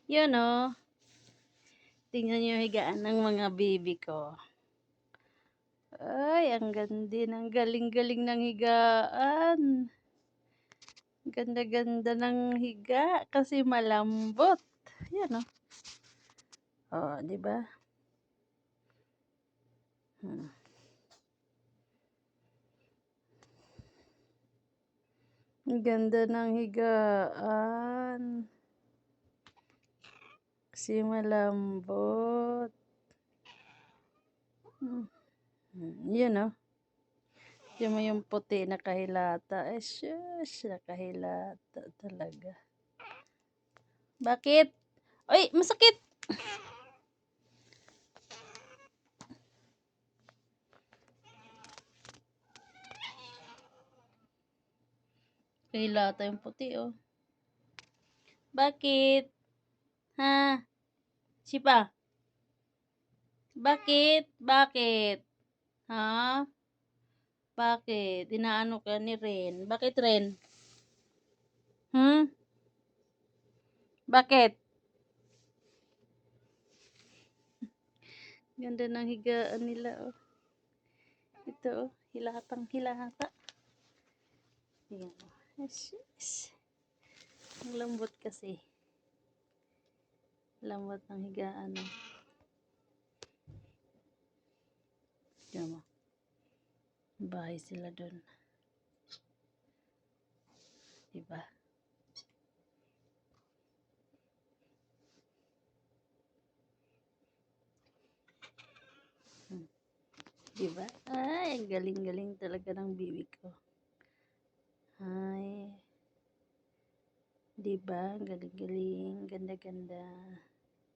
Yun oh, tingnan niyo yung higaan ng mga baby ko. Ay, ang ang galing-galing ng higaan. Ganda-ganda ng higa kasi malambot. Yan oh. Oh, 'di ba? Hmm. Ang ganda ng higaan. Kasi malambot. Yun oh. Yung mo yung puti nakahilata. Eh, shush, nakahilata talaga. Bakit? Ay, masakit! Kahilata yung puti oh. Bakit? Ha? Sipa? Bakit? Bakit? Ha? Bakit? Inaano ka ni Ren? Bakit Ren? Hmm? Bakit? Ganda ng higaan nila oh. Ito oh, hilatang hilata. Ayan oh. Yes. Ang lambot kasi. Lambot ng higaan oh. Diyan mo. Bahay sila doon. Diba? Diba? Ay, ang galing-galing talaga ng bibi ko. Ay. Diba? Ang galing-galing. Ganda-ganda.